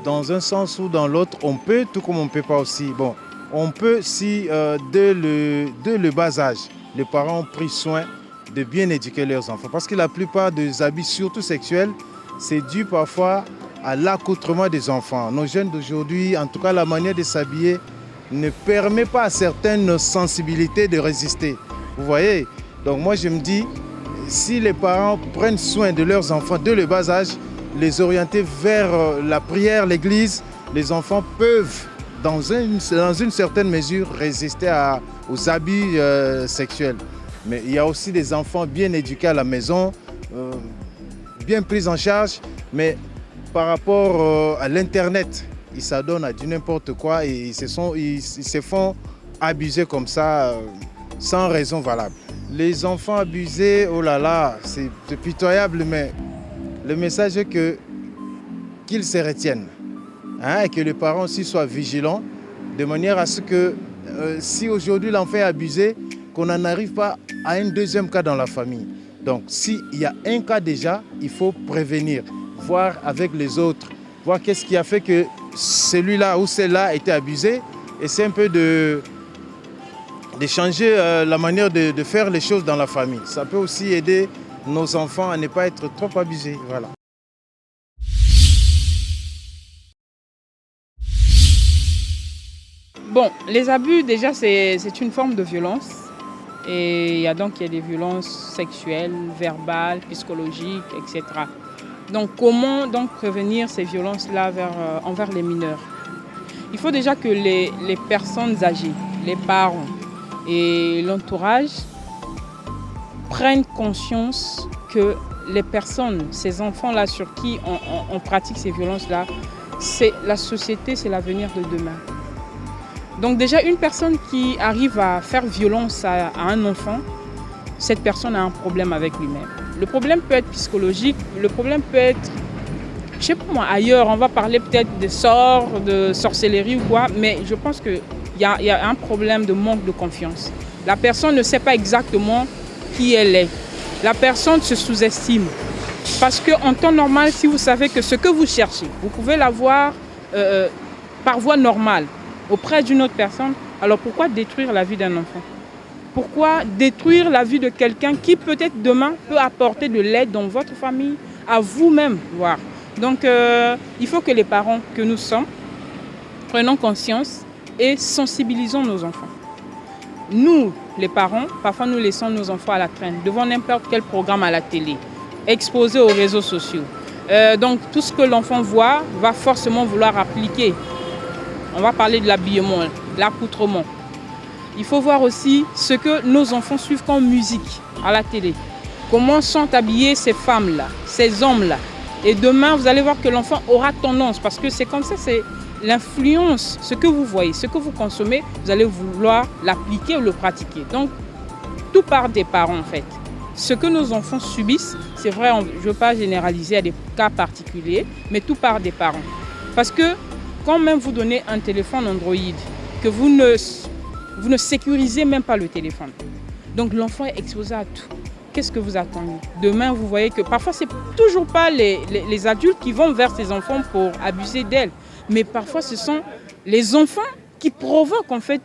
Dans un sens ou dans l'autre, on peut, tout comme on ne peut pas aussi. Bon, on peut si dès le bas âge, les parents ont pris soin de bien éduquer leurs enfants. Parce que la plupart des habits, surtout sexuels, c'est dû parfois à l'accoutrement des enfants. Nos jeunes d'aujourd'hui, en tout cas la manière de s'habiller, ne permet pas à certaines sensibilités de résister. Vous voyez? Donc moi je me dis, si les parents prennent soin de leurs enfants dès le bas âge, les orienter vers la prière, l'église, les enfants peuvent, dans une certaine mesure, résister aux abus sexuels. Mais il y a aussi des enfants bien éduqués à la maison, bien pris en charge, mais par rapport à l'Internet, ils s'adonnent à du n'importe quoi et ils se font abuser comme ça, sans raison valable. Les enfants abusés, oh là là, c'est pitoyable, mais le message est qu'ils se retiennent, hein, et que les parents aussi soient vigilants, de manière à ce que si aujourd'hui l'enfant est abusé, qu'on n'en arrive pas à un deuxième cas dans la famille. Donc s'il y a un cas déjà, il faut prévenir, voir avec les autres, voir qu'est-ce qui a fait que celui-là ou celle-là a été abusé, et c'est un peu de changer la manière de faire les choses dans la famille. Ça peut aussi aider nos enfants à ne pas être trop abusés. Voilà. Bon, les abus, déjà, c'est une forme de violence. Et il y a des violences sexuelles, verbales, psychologiques, etc. Donc, comment donc prévenir ces violences-là envers les mineurs? Il faut déjà que les personnes âgées, les parents et l'entourage prennent conscience que les personnes, ces enfants-là sur qui on pratique ces violences-là, c'est la société, c'est l'avenir de demain. Donc déjà, une personne qui arrive à faire violence à un enfant, cette personne a un problème avec lui-même. Le problème peut être psychologique, le problème peut être, je sais pas moi, ailleurs. On va parler peut-être de sorts, de sorcellerie ou quoi, mais je pense qu'il y a un problème de manque de confiance. La personne ne sait pas exactement qui elle est. La personne se sous-estime. Parce qu'en temps normal, si vous savez que ce que vous cherchez, vous pouvez l'avoir par voie normale, auprès d'une autre personne, alors pourquoi détruire la vie d'un enfant? Pourquoi détruire la vie de quelqu'un qui peut-être demain peut apporter de l'aide dans votre famille, à vous-même, voire. Donc il faut que les parents que nous sommes prenons conscience et sensibilisons nos enfants. Nous, les parents, parfois nous laissons nos enfants à la traîne, devant n'importe quel programme à la télé, exposés aux réseaux sociaux. Donc tout ce que l'enfant voit va forcément vouloir appliquer. On va parler de l'habillement, de l'accoutrement. Il faut voir aussi ce que nos enfants suivent comme musique à la télé. Comment sont habillées ces femmes-là, ces hommes-là. Et demain, vous allez voir que l'enfant aura tendance, parce que c'est comme ça, c'est l'influence, ce que vous voyez, ce que vous consommez, vous allez vouloir l'appliquer ou le pratiquer. Donc, tout part des parents en fait. Ce que nos enfants subissent, c'est vrai, je ne veux pas généraliser à des cas particuliers, mais tout part des parents. Parce que quand même vous donnez un téléphone Android, que vous ne sécurisez même pas le téléphone. Donc l'enfant est exposé à tout. Qu'est-ce que vous attendez? Demain, vous voyez que parfois, ce n'est toujours pas les adultes qui vont vers ces enfants pour abuser d'elles. Mais parfois, ce sont les enfants qui provoquent en fait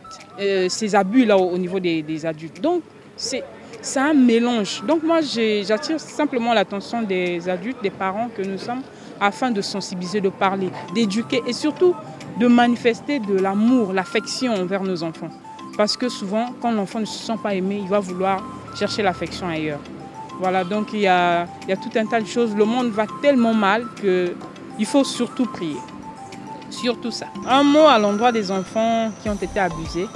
ces abus-là au niveau des adultes. Donc, c'est un mélange. Donc moi, j'attire simplement l'attention des adultes, des parents que nous sommes, afin de sensibiliser, de parler, d'éduquer et surtout de manifester de l'amour, l'affection envers nos enfants. Parce que souvent, quand l'enfant ne se sent pas aimé, il va vouloir chercher l'affection ailleurs. Voilà, donc il y a tout un tas de choses. Le monde va tellement mal qu'il faut surtout prier. Surtout ça. Un mot à l'endroit des enfants qui ont été abusés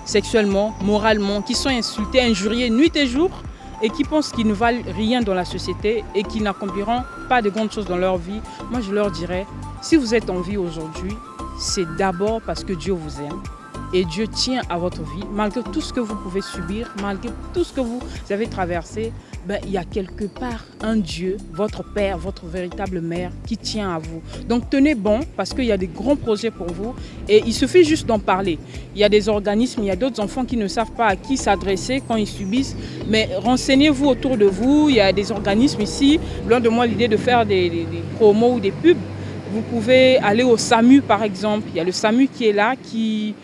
sexuellement, moralement, qui sont insultés, injuriés nuit et jour et qui pensent qu'ils ne valent rien dans la société et qu'ils n'accompliront pas de grandes choses dans leur vie. Moi, je leur dirais, si vous êtes en vie aujourd'hui, c'est d'abord parce que Dieu vous aime. Et Dieu tient à votre vie, malgré tout ce que vous pouvez subir, malgré tout ce que vous avez traversé, il y a quelque part un Dieu, votre Père, votre véritable Mère, qui tient à vous. Donc tenez bon, parce qu'il y a des grands projets pour vous, et il suffit juste d'en parler. Il y a des organismes, il y a d'autres enfants qui ne savent pas à qui s'adresser quand ils subissent, mais renseignez-vous autour de vous, il y a des organismes ici, loin de moi l'idée de faire des promos ou des pubs, Vous pouvez aller au SAMU par exemple. Il y a le SAMU qui est là, qui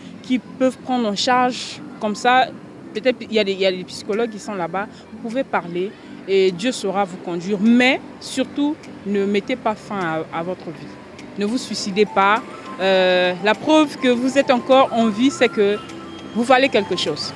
peuvent prendre en charge comme ça. Peut-être il y a des psychologues qui sont là-bas. Vous pouvez parler et Dieu saura vous conduire. Mais surtout, ne mettez pas fin à votre vie. Ne vous suicidez pas. La preuve que vous êtes encore en vie, c'est que vous valez quelque chose.